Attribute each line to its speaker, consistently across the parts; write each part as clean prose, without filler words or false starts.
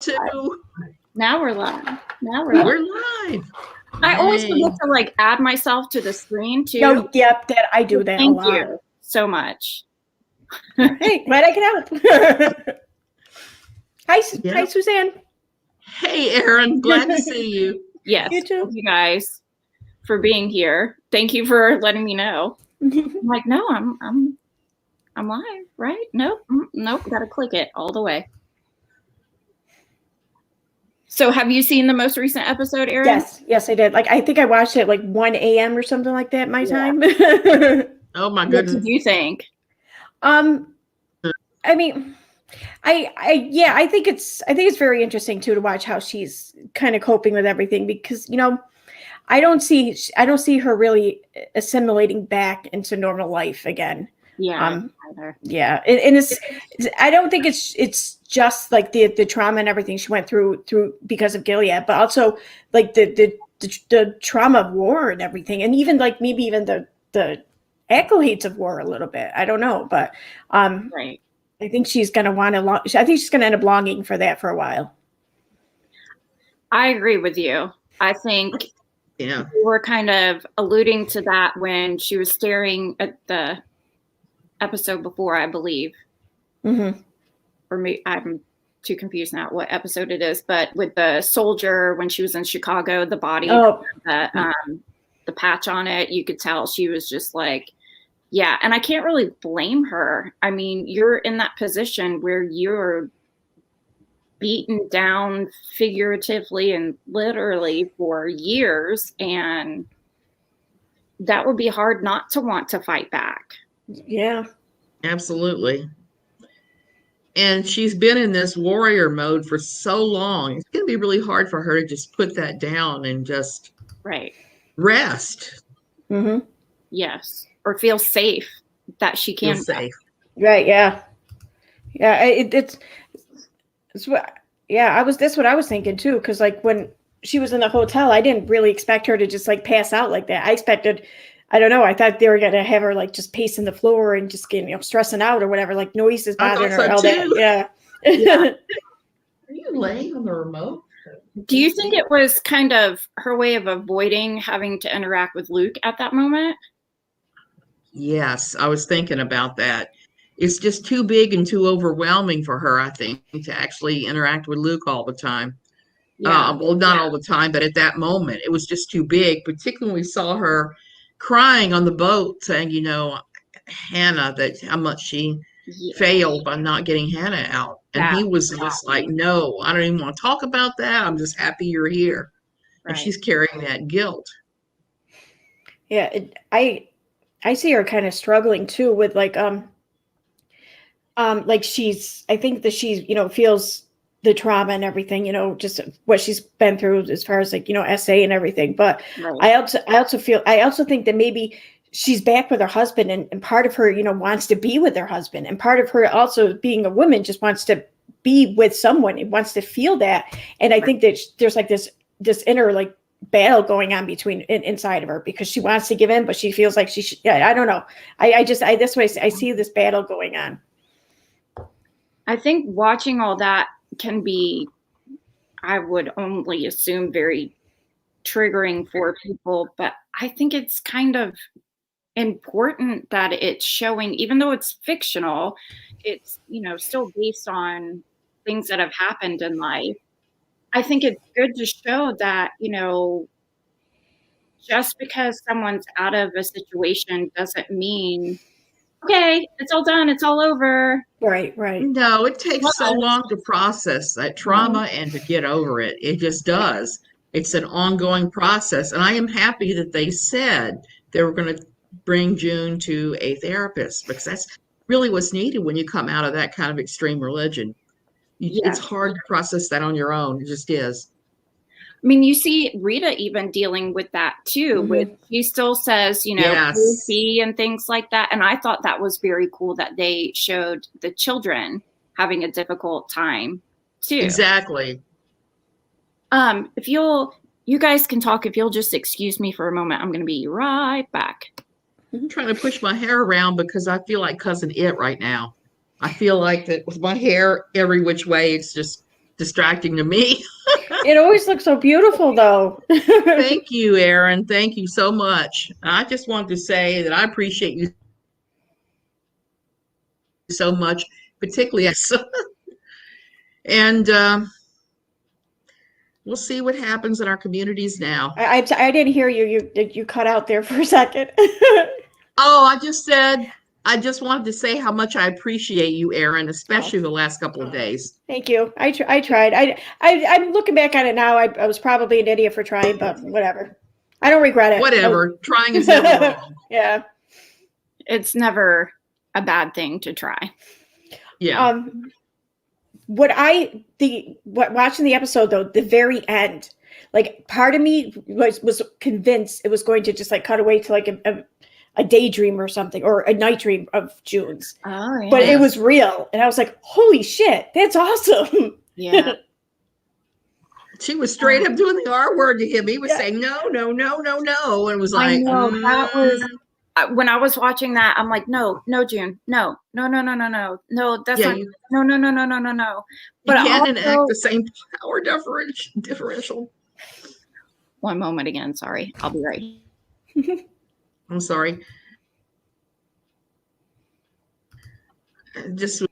Speaker 1: too.
Speaker 2: Now we're live.
Speaker 1: We're live.
Speaker 2: I always forget to like add myself to the screen too.
Speaker 3: No, yep, that I do that a lot.
Speaker 2: Thank you so much.
Speaker 3: Hey, glad I can help. Hi, Suzanne.
Speaker 1: Hey, Erin. Glad to see you.
Speaker 2: Yes,
Speaker 3: you too.
Speaker 2: Thank you guys for being here. Thank you for letting me know. I'm like, no, I'm live, right? Nope, gotta click it all the way. So have you seen the most recent episode, Erin?
Speaker 3: Yes, I did. Like, I think I watched it like 1 a.m. or something like that, my time.
Speaker 1: Oh my goodness.
Speaker 2: What did you think?
Speaker 3: I mean, I think it's very interesting too to watch how she's kind of coping with everything, because, you know, I don't see her really assimilating back into normal life again.
Speaker 2: Yeah.
Speaker 3: Yeah. And I don't think it's just like the trauma and everything she went through because of Gilead, but also like the trauma of war and everything. And even like maybe even the accolades of war a little bit. I don't know, but
Speaker 2: right.
Speaker 3: I think she's going to end up longing for that for a while.
Speaker 2: I agree with you. I think we were kind of alluding to that when she was staring at the episode before, I believe.
Speaker 3: Mm-hmm.
Speaker 2: Or maybe I'm too confused now what episode it is, but with the soldier when she was in Chicago, the body, the patch on it, you could tell she was just like, yeah. And I can't really blame her. I mean, you're in that position where you're beaten down figuratively and literally for years, and that would be hard not to want to fight back.
Speaker 3: Yeah,
Speaker 1: absolutely. And she's been in this warrior mode for so long. It's going to be really hard for her to just put that down and just rest.
Speaker 3: Mm-hmm.
Speaker 2: Yes. Or feel safe that she can.
Speaker 1: Feel safe.
Speaker 3: Right. Yeah. Yeah. It's what. Yeah. That's what I was thinking too. Because like when she was in the hotel, I didn't really expect her to just like pass out like that. I expected. I don't know. I thought they were going to have her like just pacing the floor and just getting, stressing out or whatever, like noises bothering her. All that. Yeah.
Speaker 1: Are you laying on the remote?
Speaker 2: Do you think it was kind of her way of avoiding having to interact with Luke at that moment?
Speaker 1: Yes, I was thinking about that. It's just too big and too overwhelming for her, I think, to actually interact with Luke all the time.
Speaker 2: Yeah.
Speaker 1: Well, not all the time, but at that moment, it was just too big, particularly when we saw her crying on the boat saying, Hannah, that how much she failed by not getting Hannah out. And he was just like, no, I don't even want to talk about that. I'm just happy you're here. Right. And she's carrying that guilt.
Speaker 3: Yeah, I see her kind of struggling too with like I think that she's, feels the trauma and everything, just what she's been through as far as like, SA and everything. But I also think that maybe she's back with her husband, and part of her, wants to be with her husband, and part of her also being a woman just wants to be with someone. It wants to feel that. And I think that there's like this inner like battle going on inside of her, because she wants to give in, but she feels like I don't know. This way I see this battle going on.
Speaker 2: I think watching all that can be, I would only assume, very triggering for people, but I think it's kind of important that it's showing, even though it's fictional, it's, still based on things that have happened in life. I think it's good to show that, just because someone's out of a situation doesn't mean, okay, it's all done, it's all over.
Speaker 3: Right.
Speaker 1: No, it takes so long to process that trauma and to get over it. It just does. It's an ongoing process. And I am happy that they said they were going to bring June to a therapist, because that's really what's needed when you come out of that kind of extreme religion. It's hard to process that on your own. It just is.
Speaker 2: I mean, you see Rita even dealing with that too. With she still says, Lucy and things like that. And I thought that was very cool that they showed the children having a difficult time too.
Speaker 1: Exactly.
Speaker 2: If you guys can talk, if you'll just excuse me for a moment, I'm going to be right back.
Speaker 1: I'm trying to push my hair around because I feel like Cousin It right now. I feel like that with my hair every which way, it's just distracting to me.
Speaker 3: It always looks so beautiful, though.
Speaker 1: Thank you, Erin. Thank you so much. I just wanted to say that I appreciate you so much, particularly us. And we'll see what happens in our communities now.
Speaker 3: I didn't hear you. You cut out there for a second.
Speaker 1: Oh, I just wanted to say how much I appreciate you, Erin, especially the last couple of days.
Speaker 3: Thank you. I tried. I'm looking back on it now. I was probably an idiot for trying, but whatever. I don't regret it.
Speaker 1: Whatever. Trying is never wrong.
Speaker 3: Yeah.
Speaker 2: It's never a bad thing to try.
Speaker 1: Yeah.
Speaker 3: Watching the episode though, the very end, like part of me was convinced it was going to just like cut away to like a daydream or something, or a night dream of June's.
Speaker 2: Oh, yeah.
Speaker 3: But it was real, and I was like, "Holy shit, that's awesome!"
Speaker 2: Yeah.
Speaker 1: She was straight up doing the R word to him. He was saying no, no, no, no, no, and it was like,
Speaker 2: I know that was. When I was watching that, I'm like, no, June, no, that's not, no.
Speaker 1: But you can't enact the same power differential.
Speaker 2: One moment again, sorry, I'll be right.
Speaker 1: I'm sorry. Just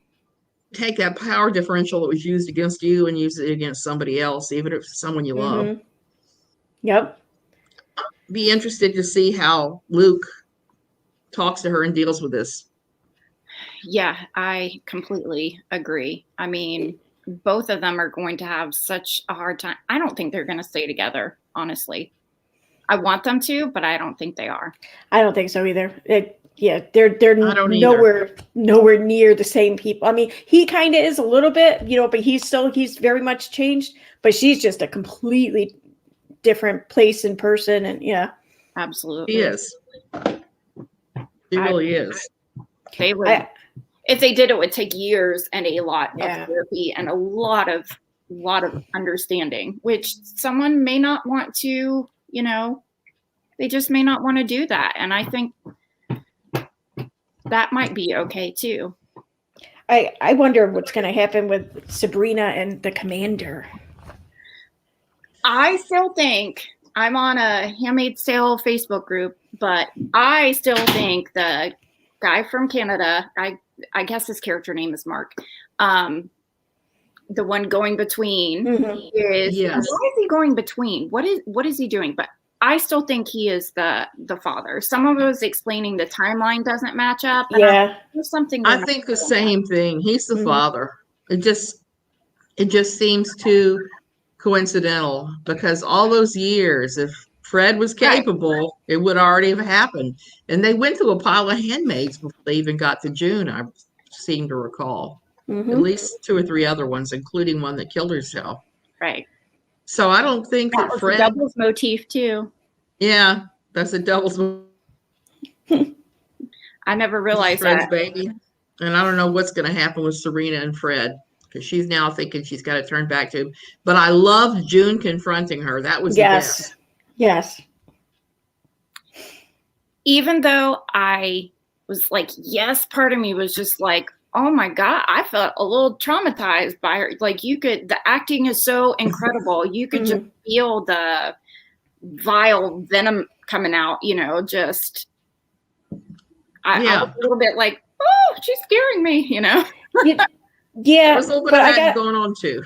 Speaker 1: take that power differential that was used against you and use it against somebody else, even if it's someone you love.
Speaker 3: Yep.
Speaker 1: Be interested to see how Luke talks to her and deals with this.
Speaker 2: Yeah, I completely agree. I mean, both of them are going to have such a hard time. I don't think they're going to stay together, honestly. I want them to, but I don't think they are.
Speaker 3: I don't think so either. They're nowhere near the same people. I mean, he kind of is a little bit, but he's very much changed, but she's just a completely different place and person. And yeah,
Speaker 2: absolutely.
Speaker 1: He is. He really is.
Speaker 2: If they did, it would take years and a lot of therapy and a lot of understanding, which someone may not want to, they just may not want to do that. And I think that might be okay too.
Speaker 3: I wonder what's going to happen with Sabrina and the commander.
Speaker 2: I still think, I'm on a Handmaid's Tale Facebook group, but I still think the guy from Canada, I guess his character name is Mark, the one going between is, why is he going between? What is he doing? But I still think he is the father. Someone was explaining the timeline doesn't match up. There's something.
Speaker 1: I think the same thing. He's the father. It just seems too coincidental, because all those years, if Fred was capable, it would already have happened. And they went through a pile of handmaids before they even got to June, I seem to recall. At least 2 or 3 other ones, including one that killed herself.
Speaker 2: Right.
Speaker 1: So I don't think that
Speaker 2: was
Speaker 1: Fred.
Speaker 2: A devil's motif too.
Speaker 1: Yeah, that's a devil's.
Speaker 2: I never realized
Speaker 1: Fred's
Speaker 2: that.
Speaker 1: baby, and I don't know what's going to happen with Serena and Fred, because she's now thinking she's got to turn back to him. But I loved June confronting her. That was the best.
Speaker 3: Yes.
Speaker 2: Even though I was like, yes, part of me was just like, oh my God, I felt a little traumatized by her. Like, the acting is so incredible. You could just feel the vile venom coming out, I was a little bit like, oh, she's scaring me,
Speaker 3: Yeah.
Speaker 1: There's a little bit of that going on too.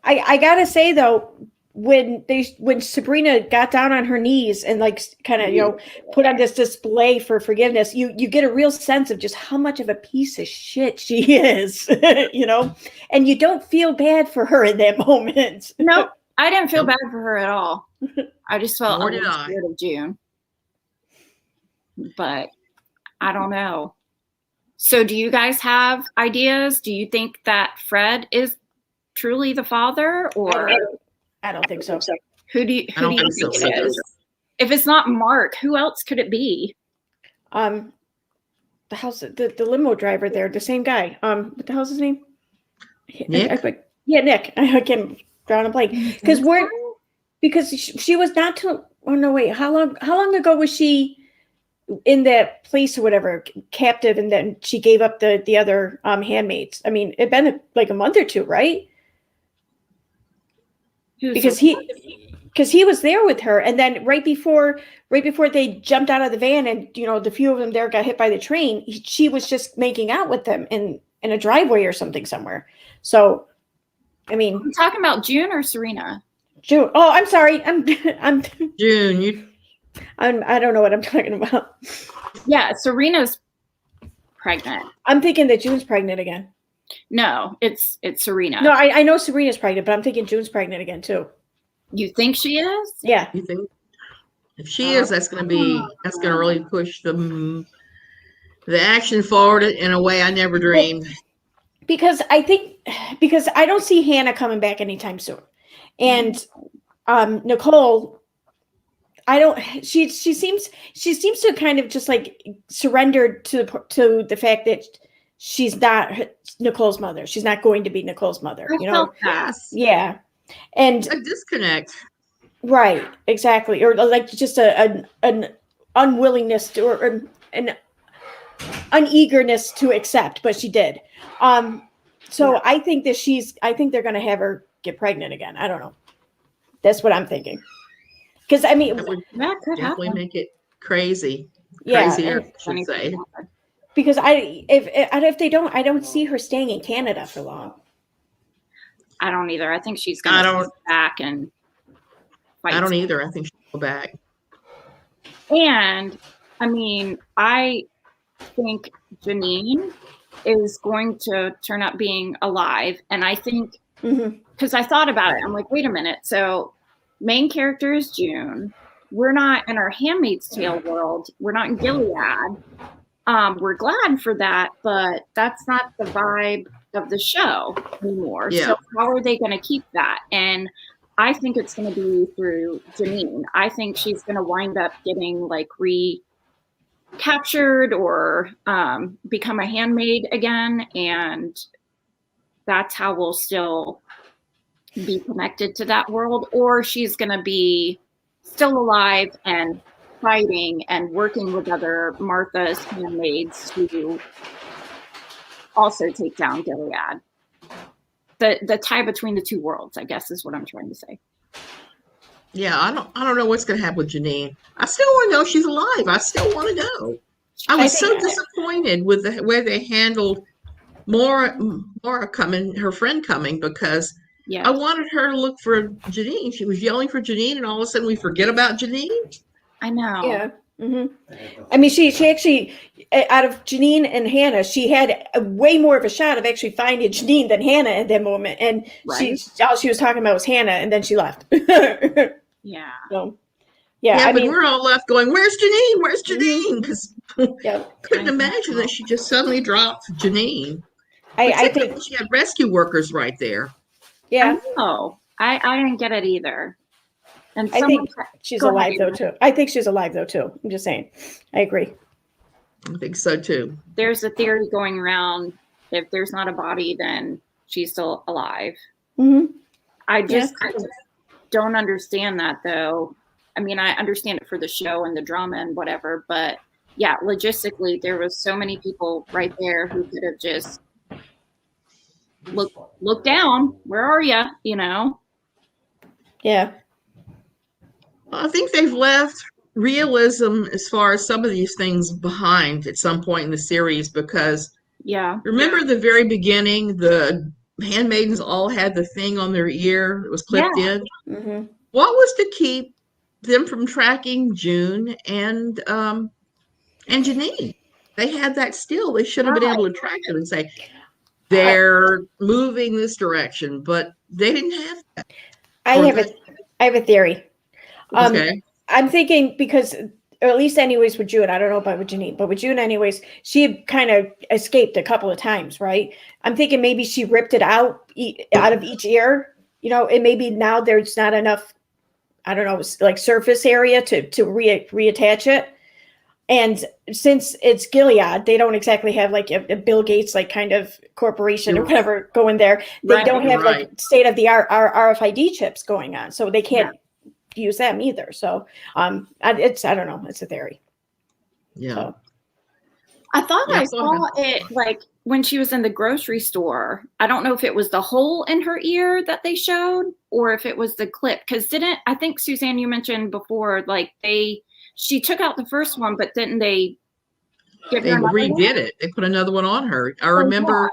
Speaker 3: I gotta say though, when Sabrina got down on her knees and like kind of put on this display for forgiveness, you get a real sense of just how much of a piece of shit she is, and you don't feel bad for her in that moment.
Speaker 2: No, I didn't feel bad for her at all. I just felt a little scared of June, but I don't know. So do you guys have ideas? Do you think that Fred is truly the father, or?
Speaker 3: I don't think so.
Speaker 2: Who do you think it is? If it's not Mark, who else could it be?
Speaker 3: The limo driver there, the same guy. What the hell's his name?
Speaker 1: Nick.
Speaker 3: Nick. I can't draw on a blank because she was not too. Oh no, wait. How long ago was she in that place or whatever, captive, and then she gave up the other handmaids? I mean, it'd been like a month or two, right? because he was there with her, and then right before they jumped out of the van, and the few of them there got hit by the train, she was just making out with them in a driveway or something somewhere. So, I mean,
Speaker 2: I'm talking about June or Serena.
Speaker 3: June. Oh, I'm sorry. I'm
Speaker 1: June.
Speaker 3: I don't know what I'm talking about.
Speaker 2: Yeah, Serena's pregnant.
Speaker 3: I'm thinking that June's pregnant again.
Speaker 2: No, it's Serena.
Speaker 3: No, I know Serena's pregnant, but I'm thinking June's pregnant again too.
Speaker 2: You think she is?
Speaker 3: Yeah.
Speaker 1: You think? If she is, that's going to really push the action forward in a way I never dreamed.
Speaker 3: Because I don't see Hannah coming back anytime soon, and Nicole, she seems to kind of just like surrendered to the fact that she's not Nicole's mother. She's not going to be Nicole's mother.
Speaker 1: Yes.
Speaker 3: Yeah, and
Speaker 1: a disconnect. Right.
Speaker 3: Exactly, or like just an unwillingness to, or an uneagerness to accept, but she did. So I think they're going to have her get pregnant again. I don't know. That's what I'm thinking. Because I mean,
Speaker 1: that would definitely make it crazy.
Speaker 3: Yeah,
Speaker 1: crazier, I should say.
Speaker 3: Because if they don't, I don't see her staying in Canada for long.
Speaker 2: I don't either. I think she's going to go back and fight.
Speaker 1: I don't either. I think she'll go back.
Speaker 2: And I mean, I think Janine is going to turn up being alive. And I think, because I thought about it, I'm like, wait a minute. So main character is June. We're not in our Handmaid's Tale world. We're not in Gilead. We're glad for that, but that's not the vibe of the show anymore.
Speaker 1: Yeah.
Speaker 2: So how are they going to keep that? And I think it's going to be through Janine. I think she's going to wind up getting like recaptured or become a handmaid again. And that's how we'll still be connected to that world. Or she's going to be still alive and fighting and working with other Martha's handmaids to also take down Gilead. The tie between the two worlds, I guess, is what I'm trying to say.
Speaker 1: Yeah, I don't know what's going to happen with Janine. I still want to know if she's alive. I still want to know. I was so disappointed with the way they handled Maura coming, her friend coming, because I wanted her to look for Janine. She was yelling for Janine, and all of a sudden we forget about Janine.
Speaker 2: I know.
Speaker 3: Yeah. I mean, she actually, out of Janine and Hannah, she had way more of a shot of actually finding Janine than Hannah at that moment. And all she was talking about was Hannah, and then she left.
Speaker 2: Yeah.
Speaker 3: So, I
Speaker 1: but
Speaker 3: mean,
Speaker 1: we're all left going, "Where's Janine? Where's Janine?" Because couldn't imagine that she just suddenly dropped Janine.
Speaker 3: I think
Speaker 1: she had rescue workers right there.
Speaker 3: Yeah.
Speaker 2: No, I didn't get it either. And
Speaker 3: I think she's alive though too. I think she's alive though too. I'm just saying. I agree.
Speaker 1: I think so too.
Speaker 2: There's a theory going around: if there's not a body, then she's still alive. I just don't understand that though. I mean, I understand it for the show and the drama and whatever, but yeah, logistically, there was so many people right there who could have just look down. Where are you? You know?
Speaker 3: Yeah.
Speaker 1: I think they've left realism as far as some of these things behind at some point in the series, because remember the very beginning, the handmaidens all had the thing on their ear that was clipped in. What was to keep them from tracking June and Janine? They had that still. They should have been able to track them and say they're moving this direction, but they didn't have that.
Speaker 3: I have a theory.
Speaker 1: Okay.
Speaker 3: I'm thinking because, or at least anyways with June, I don't know about with Janine, but with June anyways, she had kind of escaped a couple of times, right? I'm thinking maybe she ripped it out of each ear, and maybe now there's not enough, I don't know, like surface area to reattach it. And since it's Gilead, they don't exactly have like a Bill Gates like kind of corporation or whatever going there. They don't have like state of the art RFID chips going on, so they can't use them either. So I don't know. It's a theory.
Speaker 1: Yeah.
Speaker 2: So. I thought I saw it like when she was in the grocery store, I don't know if it was the hole in her ear that they showed or if it was the clip. Because I think, Suzanne, you mentioned before, like she took out the first one, but didn't they give her another one?
Speaker 1: Redid it. They put another one on her. I remember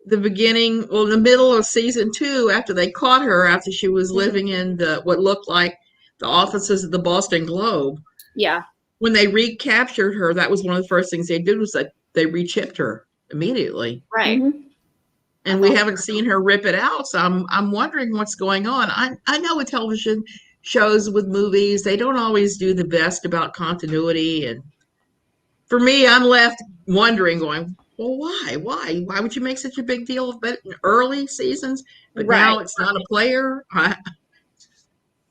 Speaker 1: the beginning, well, in the middle of season 2, after they caught her, after she was living in what looked like the offices of the Boston Globe.
Speaker 2: Yeah.
Speaker 1: When they recaptured her, that was one of the first things they did, was that they rechipped her immediately.
Speaker 2: Right.
Speaker 1: And we haven't seen her rip it out. So I'm wondering what's going on. I know with television shows, with movies, they don't always do the best about continuity. And for me, I'm left wondering, going, well, why would you make such a big deal of it in early seasons, but now it's not a player? I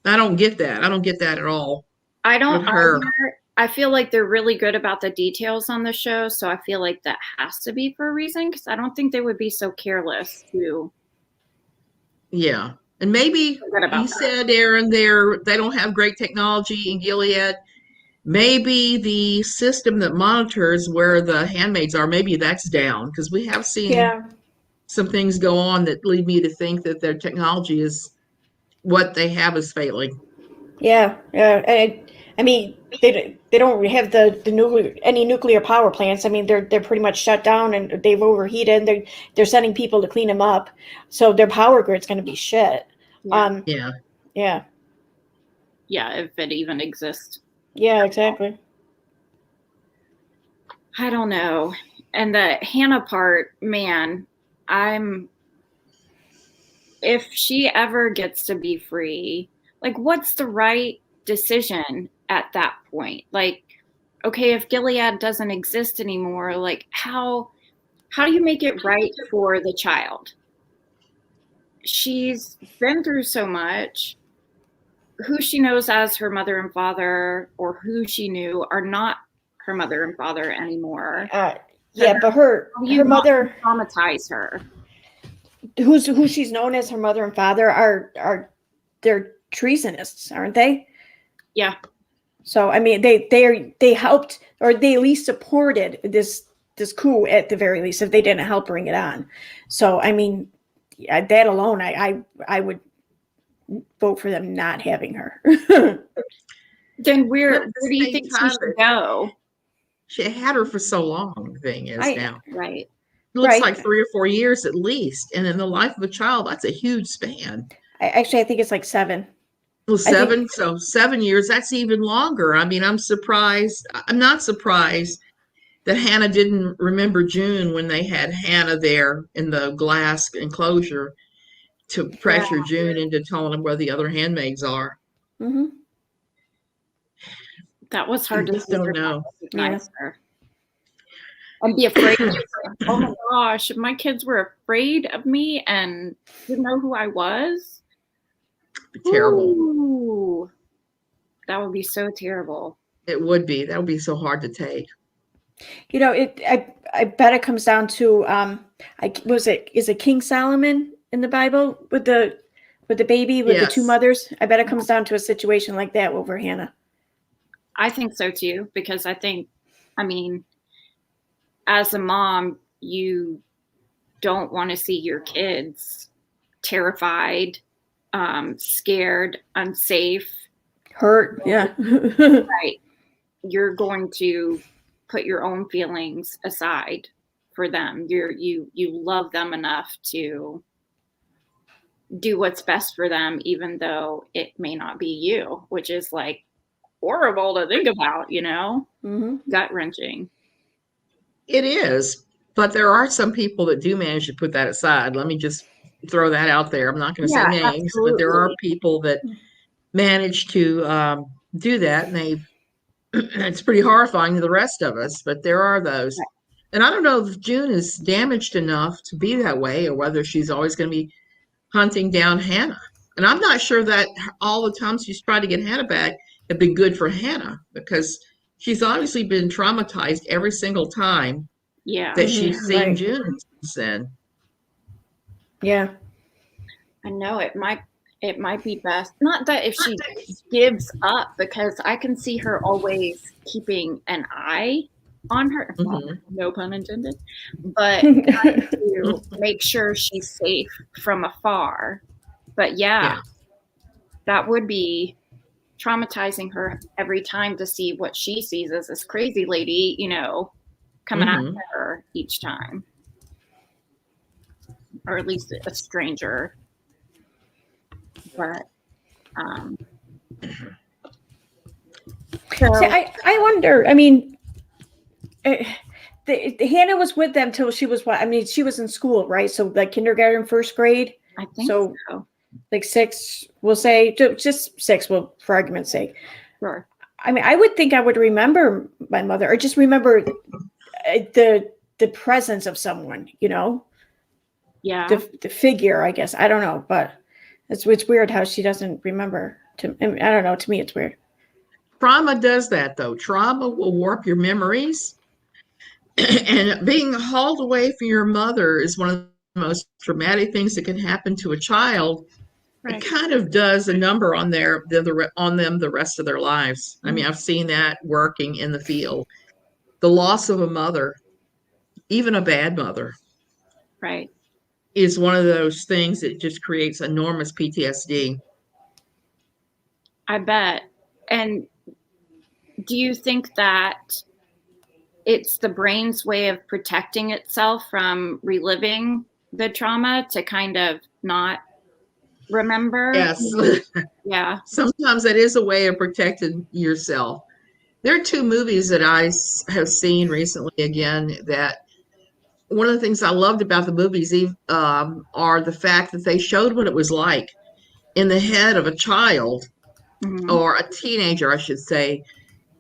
Speaker 1: don't get that. I don't get that at all.
Speaker 2: I don't either. I feel like they're really good about the details on the show, so I feel like that has to be for a reason, because I don't think they would be so careless to.
Speaker 1: Yeah, and maybe you said, Erin, they don't have great technology in Gilead. Maybe the system that monitors where the handmaids are, maybe that's down, because we have seen some things go on that lead me to think that their technology is what they have is failing.
Speaker 3: Yeah. I mean, they don't have any nuclear power plants. I mean, they're pretty much shut down and they've overheated. And they're sending people to clean them up, so their power grid's going to be shit.
Speaker 2: Yeah.
Speaker 3: Yeah,
Speaker 2: if it even exists.
Speaker 3: Yeah, exactly.
Speaker 2: I don't know. And the Hannah part, man, if she ever gets to be free, like, what's the right decision at that point? Like, okay, if Gilead doesn't exist anymore, like, how do you make it right for the child? She's been through so much. Who she knows as her mother and father, or who she knew, are not her mother and father anymore.
Speaker 3: But her mother
Speaker 2: traumatize her.
Speaker 3: Who she's known as her mother and father are they're treasonists, aren't they?
Speaker 2: Yeah.
Speaker 3: So I mean, they helped, or they at least supported this coup at the very least, if they didn't help bring it on. So I mean, that alone, I would vote for them not having her.
Speaker 2: Then where do you think she should go?
Speaker 1: She had her for so long. The thing is now,
Speaker 2: right?
Speaker 1: It looks like 3 or 4 years at least, and in the life of a child, that's a huge span.
Speaker 3: I think it's like 7.
Speaker 1: Well, 7. So 7 years. That's even longer. I mean, I'm surprised. I'm not surprised that Hannah didn't remember June when they had Hannah there in the glass enclosure to pressure June into telling them where the other handmaids are.
Speaker 3: Mm-hmm.
Speaker 2: That was hard to
Speaker 1: don't know.
Speaker 2: Recognize her. And be afraid of her. Oh my gosh, if my kids were afraid of me and didn't know who I was.
Speaker 1: Terrible.
Speaker 2: Ooh, that would be so terrible.
Speaker 1: It would be. That would be so hard to take.
Speaker 3: You know, I bet it comes down to is it King Solomon in the Bible with the baby with the 2 mothers? I bet it comes down to a situation like that over Hannah.
Speaker 2: I think so too, because I mean, as a mom, you don't want to see your kids terrified, scared, unsafe,
Speaker 3: hurt. Yeah.
Speaker 2: Right. You're going to put your own feelings aside for them. You love them enough to do what's best for them, even though it may not be you, which is like horrible to think about, gut-wrenching.
Speaker 1: It is, but there are some people that do manage to put that aside. Let me just throw that out there. I'm not going to say names, but there are people that manage to do that, and it's pretty horrifying to the rest of us, but there are those. Right. And I don't know if June is damaged enough to be that way, or whether she's always going to be hunting down Hannah. And I'm not sure that all the times she's tried to get Hannah back have been good for Hannah, because she's obviously been traumatized every single time that she's seen June since then.
Speaker 3: Yeah.
Speaker 2: I know it might be best. Not that if she gives up, because I can see her always keeping an eye on her, no pun intended, but to make sure she's safe from afar. But yeah, that would be traumatizing her every time to see what she sees as this crazy lady, you know, coming after her each time. Or at least a stranger. But
Speaker 3: so, I wonder, I mean, Hannah was with them till she was what? I mean, she was in school, right? So like kindergarten, first grade.
Speaker 2: I think so.
Speaker 3: Like 6, we'll say, just 6, well, for argument's sake.
Speaker 2: Sure.
Speaker 3: I mean, I would think I would remember my mother, or just remember the presence of someone, you know?
Speaker 2: Yeah.
Speaker 3: The figure, I guess. I don't know, but it's weird how she doesn't remember. I don't know. To me, it's weird.
Speaker 1: Trauma does that, though. Trauma will warp your memories. And being hauled away from your mother is one of the most traumatic things that can happen to a child. Right. It kind of does a number on them the rest of their lives. I mean, I've seen that working in the field. The loss of a mother, even a bad mother,
Speaker 2: right,
Speaker 1: is one of those things that just creates enormous PTSD.
Speaker 2: I bet. And do you think that it's the brain's way of protecting itself from reliving the trauma to kind of not remember?
Speaker 1: Yes.
Speaker 2: Yeah.
Speaker 1: Sometimes that is a way of protecting yourself. There are 2 movies that I have seen recently again that one of the things I loved about the movies are the fact that they showed what it was like in the head of a child or a teenager, I should say,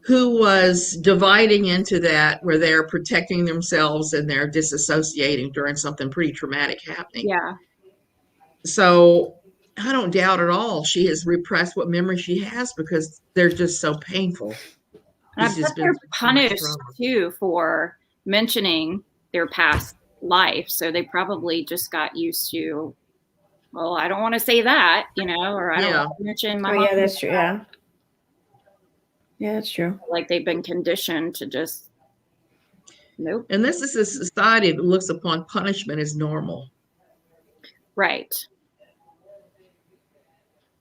Speaker 1: who was dividing into that where they're protecting themselves and they're disassociating during something pretty traumatic happening.
Speaker 2: Yeah.
Speaker 1: So I don't doubt at all she has repressed what memory she has because they're just so painful.
Speaker 2: And I bet they're punished too for mentioning their past life. So they probably just got used to, well, I don't want to say that, you know, or I don't want to mention my mom.
Speaker 3: Yeah, that's true. Yeah. Yeah, that's true.
Speaker 2: Like they've been conditioned to just, nope.
Speaker 1: And this is a society that looks upon punishment as normal.
Speaker 2: Right.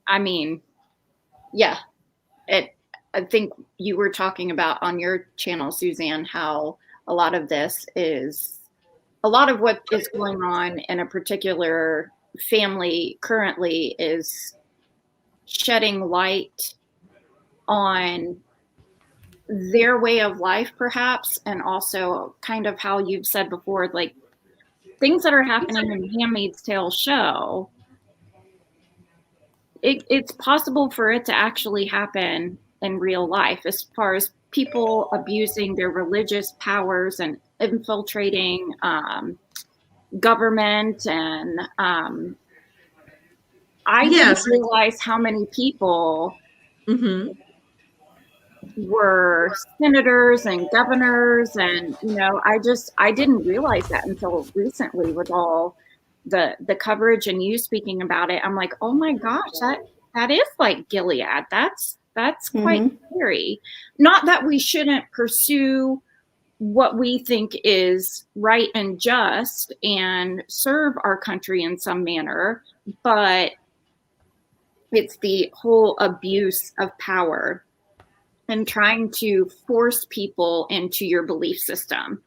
Speaker 2: I mean, yeah. I think you were talking about on your channel, Suzanne, how a lot of what is going on in a particular family currently is shedding light on their way of life, perhaps, and also kind of how you've said before, like things that are happening in the Handmaid's Tale show. It's possible for it to actually happen in real life, as far as people abusing their religious powers and infiltrating government. And I didn't realize how many people were senators and governors, and you know, I didn't realize that until recently with all the coverage and you speaking about it. I'm like, oh my gosh, that is like Gilead. That's quite scary. Not that we shouldn't pursue what we think is right and just and serve our country in some manner, but it's the whole abuse of power and trying to force people into your belief system.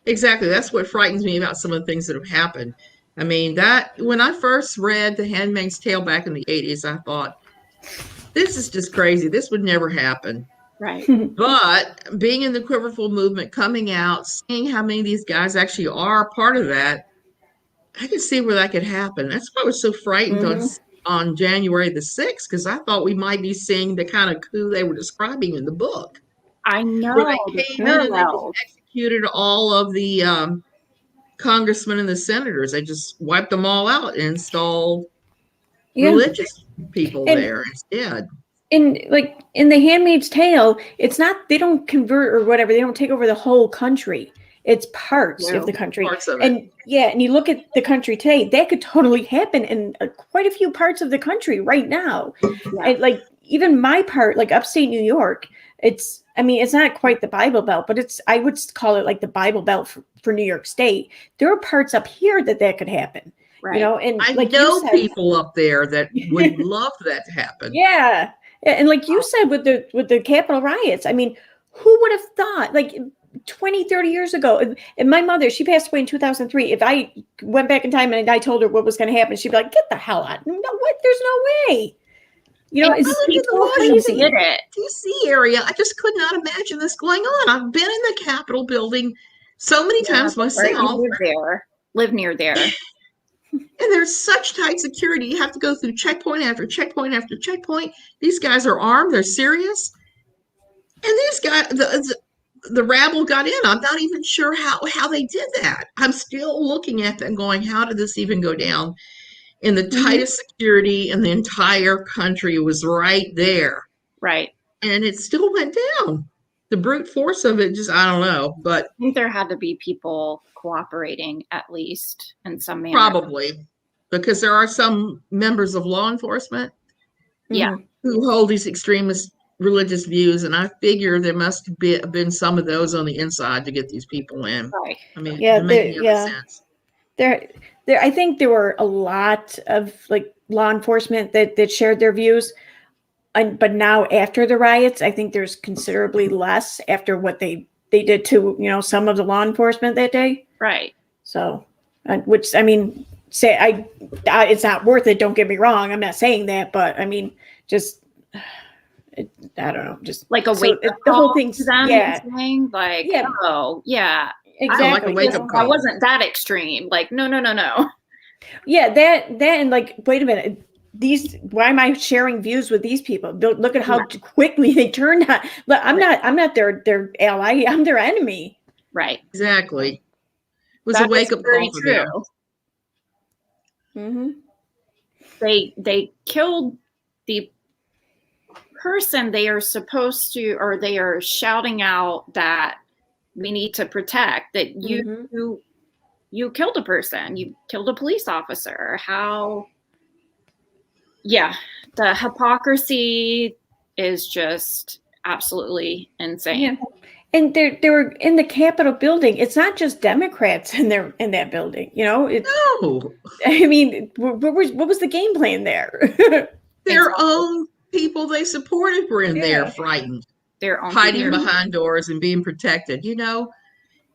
Speaker 1: Exactly. That's what frightens me about some of the things that have happened. I mean, that when I first read The Handmaid's Tale back in the 80s, I thought, this is just crazy. This would never happen.
Speaker 2: Right.
Speaker 1: But being in the Quiverfull movement, coming out, seeing how many of these guys actually are part of that, I could see where that could happen. That's why I was so frightened on January the 6th, because I thought we might be seeing the kind of coup they were describing in the book.
Speaker 2: I know.
Speaker 1: Where they came in and they just executed all of the congressmen and the senators. They just wiped them all out and installed religious people there instead.
Speaker 3: In The Handmaid's Tale, it's not, they don't convert or whatever. They don't take over the whole country. It's parts of the country.
Speaker 1: Parts of
Speaker 3: and
Speaker 1: it.
Speaker 3: And you look at the country today, that could totally happen in quite a few parts of the country right now. And like even my part, like upstate New York, I mean, it's not quite the Bible Belt, but I would call it like the Bible Belt for New York State. There are parts up here that could happen,
Speaker 2: right.
Speaker 3: you know, and
Speaker 1: I
Speaker 3: like
Speaker 1: know
Speaker 3: you said,
Speaker 1: people up there that would love that to happen.
Speaker 3: Yeah. And like you said, with the Capitol riots, I mean, who would have thought, like 20, 30 years ago, and my mother, she passed away in 2003. If I went back in time and I told her what was going to happen, she'd be like, get the hell out. No, what? There's no way. You know,
Speaker 1: I live in the
Speaker 3: crazy.
Speaker 1: DC area. I just could not imagine this going on. I've been in the Capitol building so many times myself.
Speaker 2: Live near there.
Speaker 1: And there's such tight security. You have to go through checkpoint after checkpoint after checkpoint. These guys are armed. They're serious. And these guys, the rabble got in. I'm not even sure how they did that. I'm still looking at them going, how did this even go down? In the tightest security in the entire country was right there.
Speaker 2: Right.
Speaker 1: And it still went down. The brute force of it, just, I don't know. But
Speaker 2: I think there had to be people cooperating at least in some manner.
Speaker 1: Probably. Because there are some members of law enforcement who hold these extremist religious views. And I figure there must have been some of those on the inside to get these people in.
Speaker 2: Right.
Speaker 1: I mean, it makes sense.
Speaker 3: I think there were a lot of like law enforcement that shared their views, but now after the riots, I think there's considerably less after what they did to, you know, some of the law enforcement that day.
Speaker 2: Right.
Speaker 3: So, which I mean, it's not worth it. Don't get me wrong. I'm not saying that, but I mean, just I don't know, just
Speaker 2: like a wake up
Speaker 3: the whole thing's
Speaker 2: to them. Like, oh yeah.
Speaker 3: Exactly.
Speaker 1: Like
Speaker 2: I wasn't that extreme. Like, no.
Speaker 3: Yeah, that and like, wait a minute. Why am I sharing views with these people? Look at how quickly they turned on. But I'm not their ally. I'm their enemy.
Speaker 2: Right.
Speaker 1: Exactly. It was a wake up call for them.
Speaker 3: Mm-hmm.
Speaker 2: They killed the person they are supposed to, or they are shouting out that we need to protect, that you killed a person, you killed a police officer. How? Yeah, the hypocrisy is just absolutely insane.
Speaker 3: Yeah. And they were in the Capitol building. It's not just Democrats in that building. You know,
Speaker 1: No.
Speaker 3: I mean, what was the game plan there?
Speaker 1: Their own people they supported were in there, frightened.
Speaker 2: Their own
Speaker 1: hiding behind doors and being protected, you know.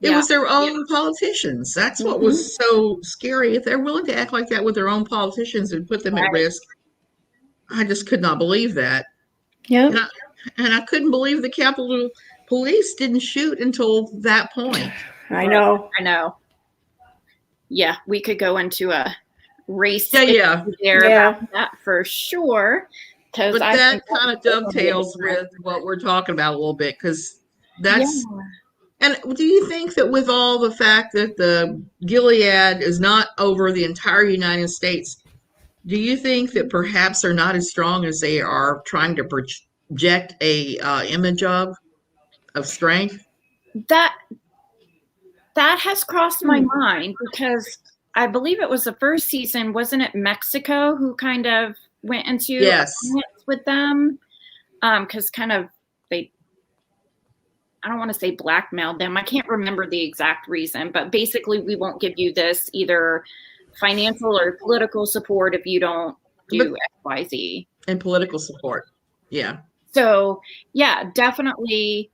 Speaker 1: It was their own politicians. That's what was so scary. If they're willing to act like that with their own politicians and put them at risk, I just could not believe that.
Speaker 3: Yeah.
Speaker 1: And I couldn't believe the Capitol Police didn't shoot until that point.
Speaker 3: I know.
Speaker 2: Yeah, we could go into a race
Speaker 1: about
Speaker 2: that for sure.
Speaker 1: But that kind of dovetails with what we're talking about a little bit, because that's. And do you think that with all the fact that the Gilead is not over the entire United States, do you think that perhaps they're not as strong as they are trying to project a image of strength?
Speaker 2: That has crossed my mind, because I believe it was the first season, wasn't it Mexico who kind of went into with them, because kind of I don't want to say blackmailed them. I can't remember the exact reason, but basically we won't give you this either financial or political support if you don't do XYZ.
Speaker 1: And political support. Yeah.
Speaker 2: So yeah, definitely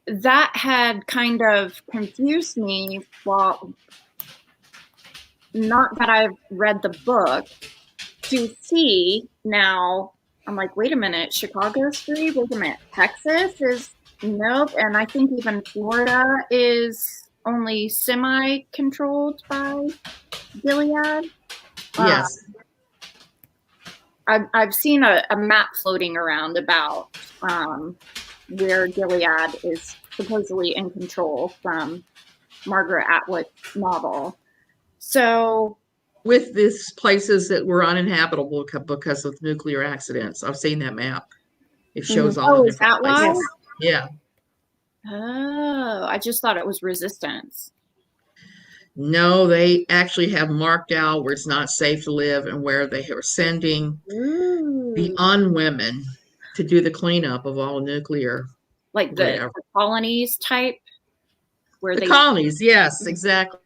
Speaker 2: that had kind of confused me. Well, not that I've read the book, to see now. I'm like, wait a minute, Chicago's free? Wait a minute, Texas is nope. And I think even Florida is only semi-controlled by Gilead.
Speaker 1: Yes.
Speaker 2: I've seen a map floating around about where Gilead is supposedly in control from Margaret Atwood's novel. So
Speaker 1: with these places that were uninhabitable because of nuclear accidents. I've seen that map. It shows all the different places.
Speaker 2: Why?
Speaker 1: Yeah.
Speaker 2: Oh, I just thought it was resistance.
Speaker 1: No, they actually have marked out where it's not safe to live and where they are sending the unwomen to do the cleanup of all nuclear
Speaker 2: like the colonies type, where
Speaker 1: the colonies. Yes, exactly.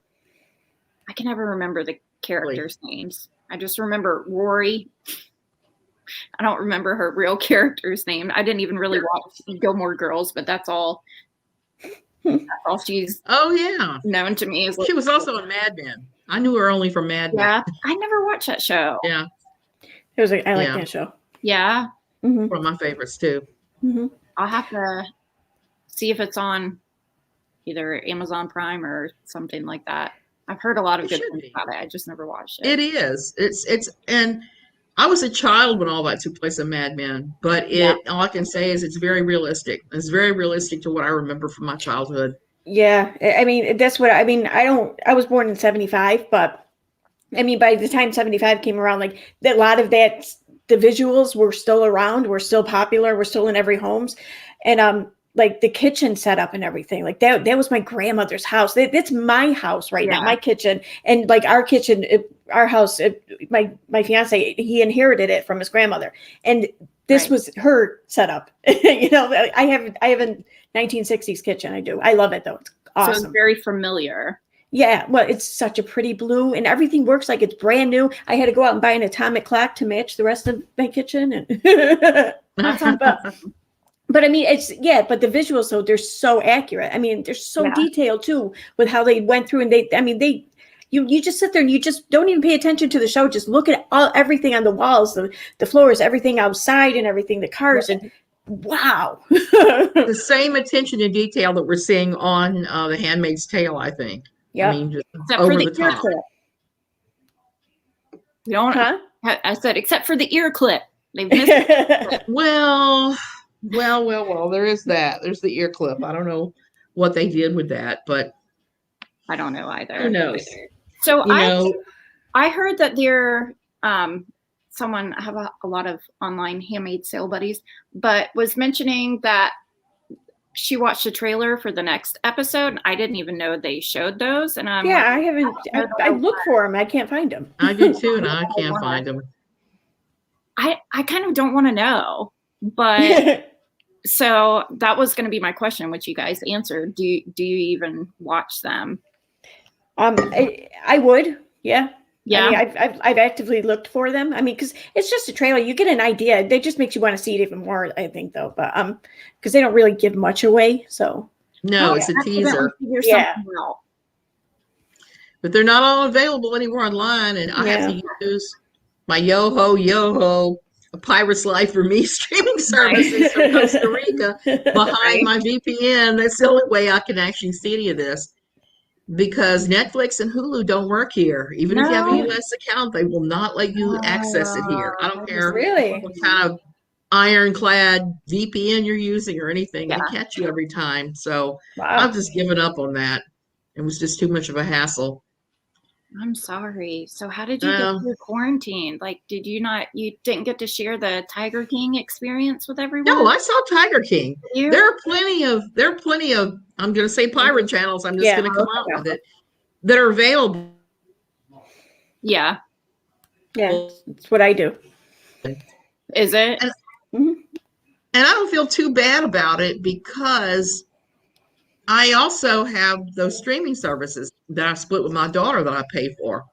Speaker 2: I can never remember the characters' names. I just remember Rory. I don't remember her real character's name. I didn't even really watch Gilmore Girls, but that's all. That's all she's known to me.
Speaker 1: She was also in Mad Men. I knew her only from Mad Men.
Speaker 2: Yeah, I never watched that show.
Speaker 1: Yeah,
Speaker 3: it was I like that show.
Speaker 2: Yeah,
Speaker 1: one of my favorites too.
Speaker 2: I'll have to see if it's on either Amazon Prime or something like that. I've heard a lot of good things about it. I just never watched it.
Speaker 1: It is. It's and I was a child when all that took place in Mad Men, but all I can say is it's very realistic. It's very realistic to what I remember from my childhood.
Speaker 3: Yeah, I mean that's what I mean. I was born in 75, but I mean by the time 75 came around, like a lot of that, the visuals were still around, were still popular, were still in every homes, and like the kitchen setup and everything, like that was my grandmother's house. That's my house right now, my kitchen. And like our kitchen, our house, my fiance, he inherited it from his grandmother. And this was her setup. You know, I have a 1960s kitchen. I love it though. It's awesome.
Speaker 2: So it's very familiar.
Speaker 3: Yeah, well, it's such a pretty blue and everything works like it's brand new. I had to go out and buy an atomic clock to match the rest of my kitchen. And but I mean, but the visuals, though, they're so accurate. I mean, they're so detailed too with how they went through, and you just sit there and you just don't even pay attention to the show. Just look at everything on the walls, the floors, everything outside and everything, the cars, and wow.
Speaker 1: The same attention to detail that we're seeing on The Handmaid's Tale, I think.
Speaker 3: Yeah.
Speaker 1: I mean, just
Speaker 2: except
Speaker 1: over
Speaker 2: for the
Speaker 1: the top.
Speaker 2: clip. You don't. I said, except for the ear clip. They've missed it.
Speaker 1: Well, there is that. There's the ear clip. I don't know what they did with that, but
Speaker 2: I don't know either.
Speaker 1: Who knows?
Speaker 2: So I heard that there, someone, I have a lot of online handmade sale buddies, but was mentioning that she watched the trailer for the next episode. I didn't even know they showed those. And I
Speaker 3: haven't. I look for them. I can't find them.
Speaker 1: I did too, and I can't find them.
Speaker 2: I kind of don't want to know, but so that was going to be my question, which you guys answered. Do you even watch them?
Speaker 3: I would, yeah.
Speaker 2: Yeah.
Speaker 3: I mean, I've actively looked for them. I mean, because it's just a trailer. You get an idea. They just makes you want to see it even more, I think, though. But because they don't really give much away. So
Speaker 1: no, it's a teaser.
Speaker 3: Yeah.
Speaker 1: But they're not all available anywhere online, and I have to use my Yo-Ho, A Pirate's Life for Me streaming services from Costa Rica behind my VPN. That's the only way I can actually see any of this. Because Netflix and Hulu don't work here. Even if you have a U.S. account, they will not let you access it here. I don't care what kind of ironclad VPN you're using or anything. They catch you every time. So I've just given up on that. It was just too much of a hassle.
Speaker 2: I'm sorry. So how did you get through quarantine? Like, you didn't get to share the Tiger King experience with everyone?
Speaker 1: No, I saw Tiger King. There are plenty of, I'm going to say pirate channels. I'm just going to come out with it that are available.
Speaker 3: Yeah. Yeah. That's what I do.
Speaker 2: Is it?
Speaker 1: And I don't feel too bad about it because I also have those streaming services that I split with my daughter that I pay for.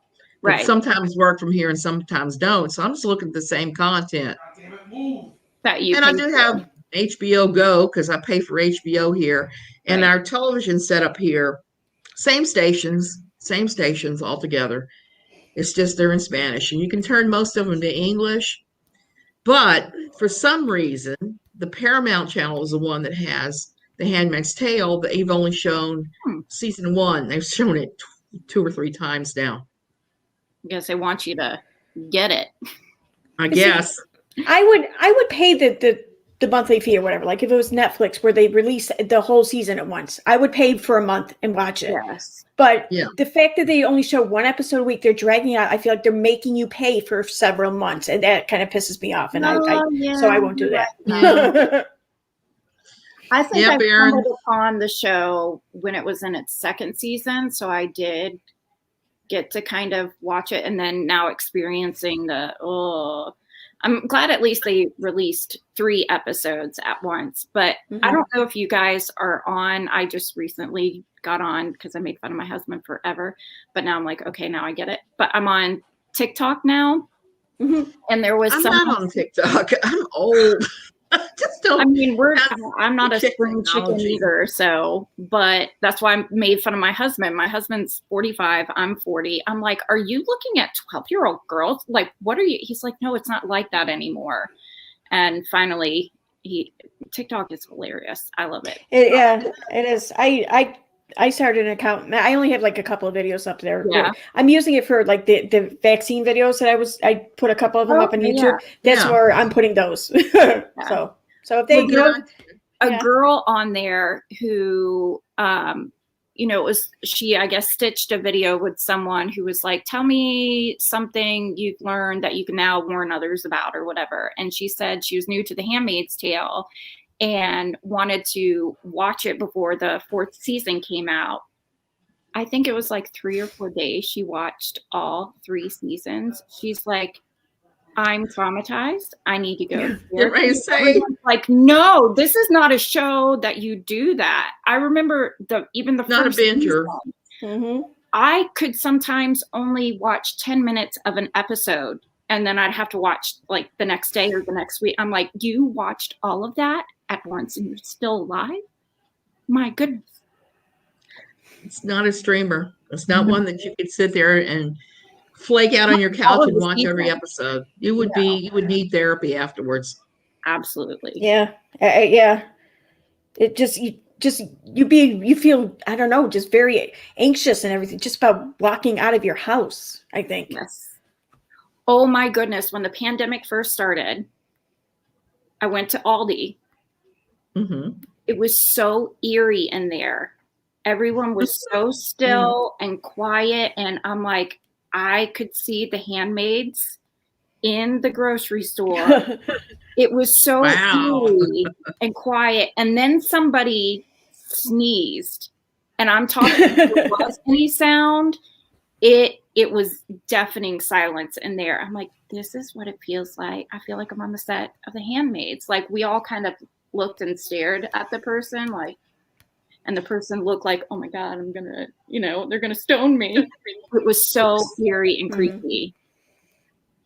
Speaker 1: Right. Sometimes work from here and sometimes don't. So I'm just looking at the same content.
Speaker 2: That you
Speaker 1: and I do have HBO Go because I pay for HBO here. And our television setup here, same stations altogether. It's just they're in Spanish. And you can turn most of them to English. But for some reason, the Paramount channel is the one that has The Handmaid's Tale. They've only shown season 1. They've shown it 2 or 3 times now.
Speaker 2: I guess they want you to get it.
Speaker 1: I guess.
Speaker 3: I would pay the monthly fee or whatever. Like if it was Netflix where they release the whole season at once, I would pay for a month and watch it.
Speaker 2: Yes.
Speaker 3: But the fact that they only show 1 episode a week, they're dragging out. I feel like they're making you pay for several months, and that kind of pisses me off. And so I won't do that.
Speaker 2: Yeah. I think I stumbled upon the show when it was in its 2nd season, so I did get to kind of watch it, and then now experiencing I'm glad at least they released 3 episodes at once, but I don't know if you guys are on. I just recently got on because I made fun of my husband forever, but now I'm like, okay, now I get it. But I'm on TikTok now. And there was
Speaker 1: I'm not on TikTok. I'm old. Just don't.
Speaker 2: I mean, I'm not a spring chicken either. So, but that's why I made fun of my husband. My husband's 45. I'm 40. I'm like, are you looking at 12-year-old girls? Like, what are you? He's like, no, it's not like that anymore. And finally, TikTok is hilarious. I love it.
Speaker 3: Yeah, it is. I started an account. I only have like a couple of videos up there.
Speaker 2: Yeah.
Speaker 3: I'm using it for like the vaccine videos that I put a couple of them up on YouTube. That's where I'm putting those. So if they
Speaker 2: a girl on there who she I guess stitched a video with someone who was like, tell me something you've learned that you can now warn others about or whatever. And she said she was new to The Handmaid's Tale and wanted to watch it before the 4th season came out. I think it was like 3 or 4 days. She watched all 3 seasons. She's like, I'm traumatized. I need to go. Like, no, this is not a show that you do that. I remember even the
Speaker 1: not
Speaker 2: first
Speaker 1: a binger.
Speaker 2: I could sometimes only watch 10 minutes of an episode, and then I'd have to watch like the next day or the next week. I'm like, you watched all of that at once and you're still alive? My goodness.
Speaker 1: It's not a streamer. It's not one that you could sit there and flake out on your couch and watch every episode. You would need therapy afterwards.
Speaker 2: Absolutely.
Speaker 3: Yeah. Yeah. It you feel, I don't know, just very anxious and everything, just about walking out of your house, I think.
Speaker 2: Yes. Oh my goodness. When the pandemic first started, I went to Aldi. It was so eerie in there. Everyone was so still and quiet. And I'm like, I could see the handmaids in the grocery store. It was so eerie and quiet. And then somebody sneezed. And I'm talking, if there was any sound, it was deafening silence in there. I'm like, this is what it feels like. I feel like I'm on the set of The Handmaids. Like, we all kind of looked and stared at the person, like, and the person looked like, oh my God, I'm gonna, they're gonna stone me. It was so eerie and creepy.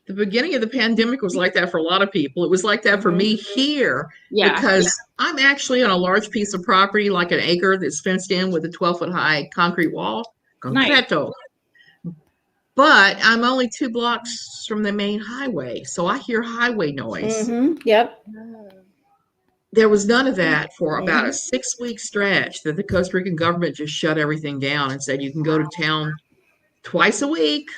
Speaker 1: The beginning of the pandemic was like that for a lot of people. It was like that for me here because I'm actually on a large piece of property, like an acre that's fenced in with a 12-foot high concrete wall. Concreto. Nice. But I'm only 2 blocks from the main highway, so I hear highway noise.
Speaker 3: Yep.
Speaker 1: There was none of that for about a 6-week stretch that the Costa Rican government just shut everything down and said you can go to town twice a week,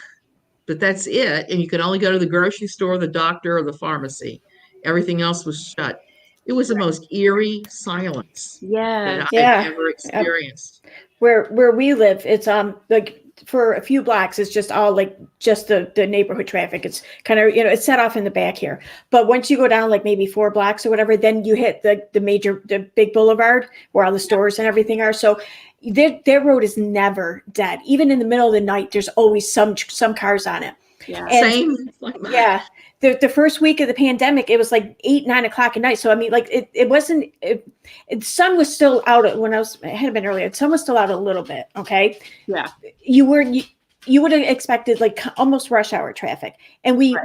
Speaker 1: but that's it. And you can only go to the grocery store, the doctor, or the pharmacy. Everything else was shut. It was the most eerie silence that I've ever experienced.
Speaker 3: Where we live, it's like for a few blocks, it's just all like just the neighborhood traffic. It's kind of, it's set off in the back here. But once you go down like maybe 4 blocks or whatever, then you hit the big boulevard where all the stores and everything are. So their road is never dead. Even in the middle of the night, there's always some cars on it.
Speaker 2: Yeah.
Speaker 3: And, yeah. The first week of the pandemic, it was like 8, 9 o'clock at night. So, I mean, like it wasn't, the sun was still out when it had been earlier. The sun was still out a little bit. Okay.
Speaker 2: Yeah.
Speaker 3: You would have expected like almost rush hour traffic. And we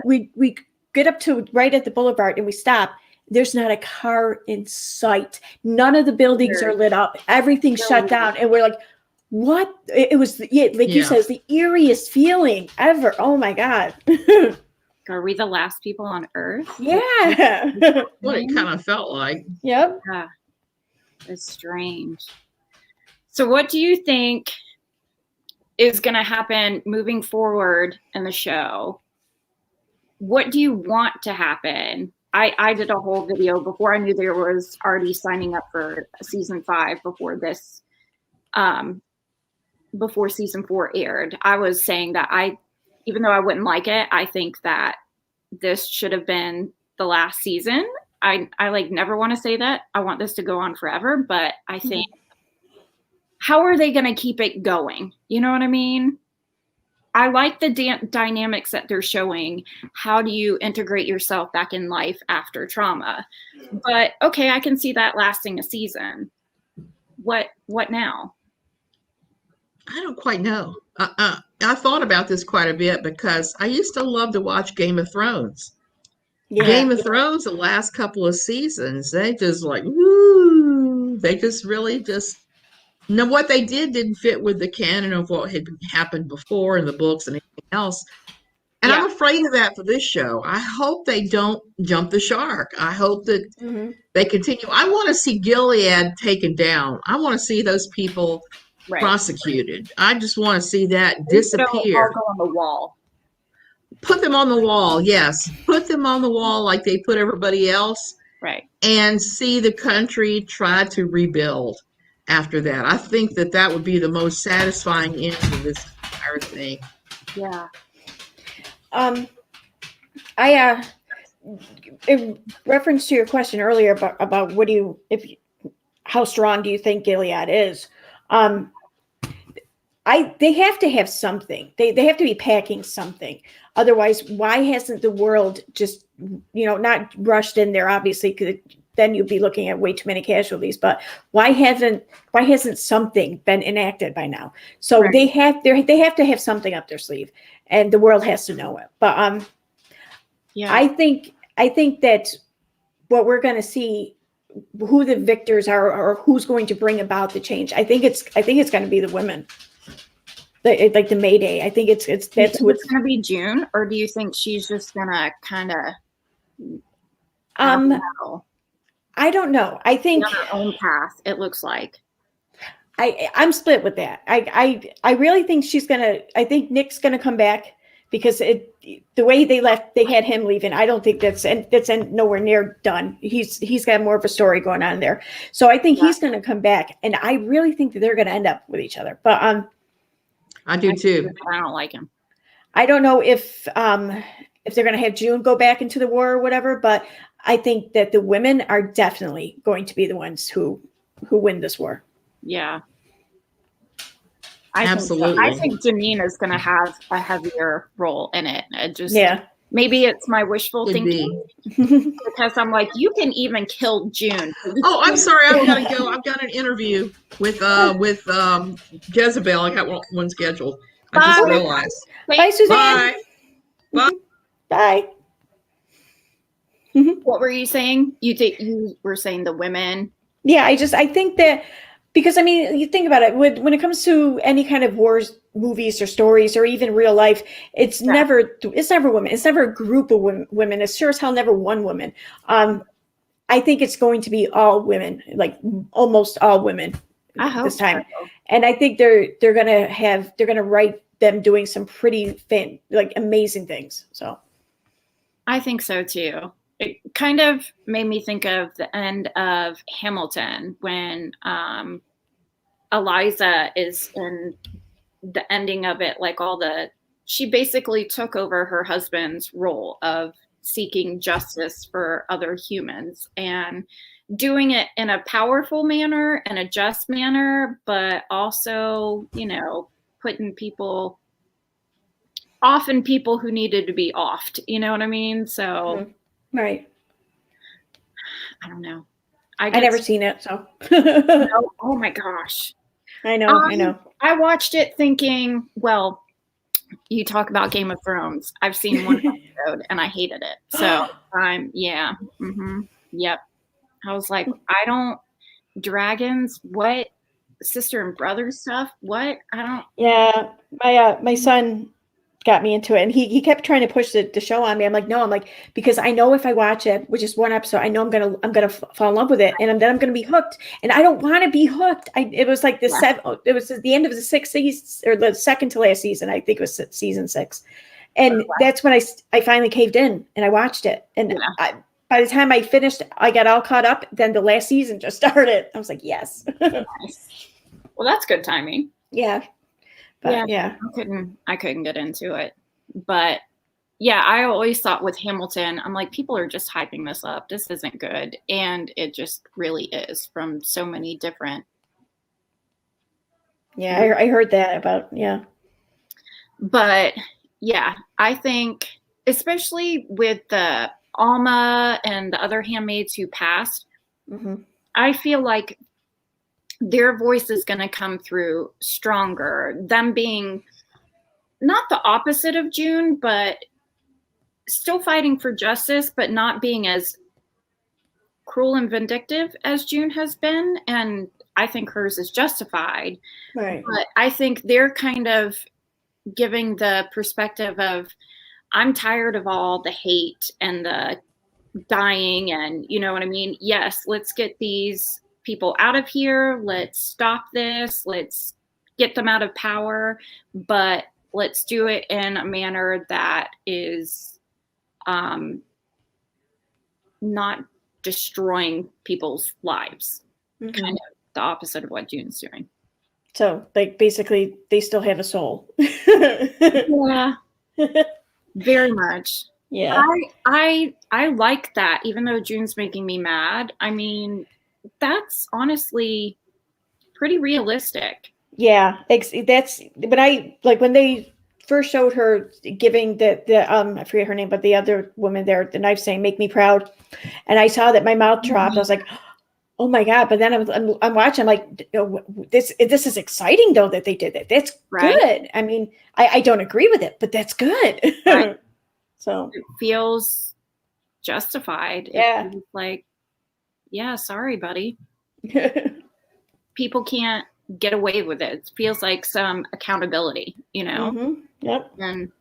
Speaker 3: get up to right at the boulevard and we stop. There's not a car in sight. None of the buildings are lit up. Everything's shut down. And we're like, what? It was, you said, it's the eeriest feeling ever. Oh my God.
Speaker 2: Are we the last people on Earth?
Speaker 3: Yeah.
Speaker 1: What it kind of felt like.
Speaker 3: Yep.
Speaker 2: Yeah. It's strange. So what do you think is going to happen moving forward in the show? What do you want to happen? I did a whole video before I knew there was already signing up for season 5 before this, before season 4 aired. I was saying that even though I wouldn't like it, I think that this should have been the last season. I like never want to say that. I want this to go on forever, but I think how are they going to keep it going? You know what I mean? I like the dynamics that they're showing. How do you integrate yourself back in life after trauma? But okay, I can see that lasting a season. What now?
Speaker 1: I don't quite know. I thought about this quite a bit because I used to love to watch Game of Thrones.
Speaker 3: Yeah.
Speaker 1: Game of Thrones, the last couple of seasons, they just like, woo, they just really just, no, what they didn't fit with the canon of what had happened before in the books and anything else. And I'm afraid of that for this show. I hope they don't jump the shark. I hope that they continue. I want to see Gilead taken down. I want to see those people prosecuted. I just want to see that disappear.
Speaker 2: All go on the wall.
Speaker 1: Put them on the wall, yes. Put them on the wall like they put everybody else.
Speaker 2: Right.
Speaker 1: And see the country try to rebuild after that. I think that would be the most satisfying end of this entire thing.
Speaker 2: Yeah.
Speaker 3: In reference to your question earlier about how strong do you think Gilead is? They have to have something. They have to be packing something. Otherwise, why hasn't the world just, not rushed in there, obviously, because then you'd be looking at way too many casualties. But why hasn't something been enacted by now? So they have to have something up their sleeve, and the world has to know it. But I think that what we're going to see, who the victors are, or who's going to bring about the change, I think it's going to be the women. Like the May Day. I think that's what's
Speaker 2: going to be June, or do you think she's just going to kind of?
Speaker 3: I don't know. I think
Speaker 2: on her own path. It looks like.
Speaker 3: I'm split with that. I really think she's gonna. I think Nick's gonna come back because the way they left, they had him leaving. I don't think that's nowhere near done. He's got more of a story going on there. So I think he's gonna come back, and I really think that they're gonna end up with each other. But
Speaker 1: I do too.
Speaker 2: I don't like him.
Speaker 3: I don't know if they're going to have June go back into the war or whatever, but I think that the women are definitely going to be the ones who win this war.
Speaker 2: Yeah.
Speaker 1: Absolutely.
Speaker 2: I think Janine is going to have a heavier role in it. Maybe it's my wishful thinking because I'm like, you can even kill June.
Speaker 1: Oh, I'm sorry. I've got to go. I've got an interview with Jezebel. I got one scheduled. I just realized.
Speaker 3: Bye, Suzanne.
Speaker 1: Bye.
Speaker 3: Bye.
Speaker 2: What were you saying? You were saying the women.
Speaker 3: Yeah, I think that because you think about it when it comes to any kind of wars movies or stories or even real life, it's never women. It's never a group of women. It's sure as hell never one woman. I think it's going to be all women, like almost all women this time. So. And I think they're gonna write them doing some pretty amazing things. So
Speaker 2: I think so too. It kind of made me think of the end of Hamilton when Eliza is in the ending of it, she basically took over her husband's role of seeking justice for other humans and doing it in a powerful manner and a just manner, but also, putting people who needed to be offed, you know what I mean? So,
Speaker 3: right.
Speaker 2: I don't know.
Speaker 3: I never seen it, so.
Speaker 2: No, oh my gosh.
Speaker 3: I know.
Speaker 2: I watched it thinking, well, you talk about Game of Thrones. I've seen one episode and I hated it. So yep. I was like, dragons, what? Sister and brother stuff? What? I don't.
Speaker 3: Yeah, my son got me into it, and he kept trying to push the show on me. I'm like, no, because I know if I watch it, which is one episode, I know I'm gonna fall in love with it, and then I'm gonna be hooked, and I don't want to be hooked. It was like it was the end of the sixth season, or the second to last season. I think it was season 6, and that's when I finally caved in and I watched it, and by the time I finished, I got all caught up. Then the last season just started. I was like, yes.
Speaker 2: Nice. Well, that's good timing.
Speaker 3: Yeah. But, yeah.
Speaker 2: I couldn't get into it. But yeah, I always thought with Hamilton, I'm like, people are just hyping this up. This isn't good. And it just really is from so many different.
Speaker 3: Yeah, I heard that about, yeah.
Speaker 2: But yeah, I think especially with the Alma and the other handmaids who passed, I feel like their voice is going to come through stronger. Them being not the opposite of June, but still fighting for justice, but not being as cruel and vindictive as June has been. And I think hers is justified.
Speaker 3: Right.
Speaker 2: But I think they're kind of giving the perspective of, I'm tired of all the hate and the dying, and you know what I mean? Yes, let's get these people out of here. Let's stop this. Let's get them out of power, but let's do it in a manner that is not destroying people's lives. Kind of the opposite of what June's doing.
Speaker 3: So, like, basically, they still have a soul.
Speaker 2: Yeah, very much.
Speaker 3: Yeah,
Speaker 2: I like that, even though June's making me mad. I mean, that's honestly pretty realistic.
Speaker 3: Yeah, that's. But I like when they first showed her giving the I forget her name, but the other woman there, the knife, saying "Make me proud," and I saw that, my mouth dropped. I was like, oh my God. But then I'm watching, I'm like, this is exciting though, that they did it. That's good. I mean, I don't agree with it, but that's good.
Speaker 2: Right.
Speaker 3: So
Speaker 2: it feels justified.
Speaker 3: Yeah.
Speaker 2: It's like, yeah, sorry, buddy. People can't get away with it. It feels like some accountability, you know?
Speaker 3: Yep.
Speaker 2: And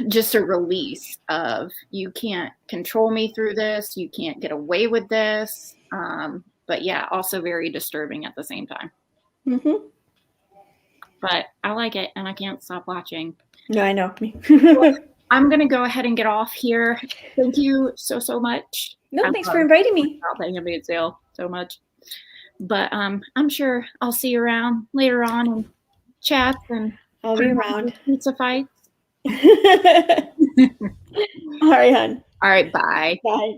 Speaker 2: just a release of, you can't control me through this. You can't get away with this. But yeah, also very disturbing at the same time. But I like it, and I can't stop watching.
Speaker 3: No, I know.
Speaker 2: I'm going to go ahead and get off here. Thank you so much.
Speaker 3: No, thanks for inviting me.
Speaker 2: Handmaid's Tale so much. But I'm sure I'll see you around later on and chats, and
Speaker 3: I'll be around.
Speaker 2: Pizza fights.
Speaker 3: All right, hon.
Speaker 2: All right, bye.
Speaker 3: Bye.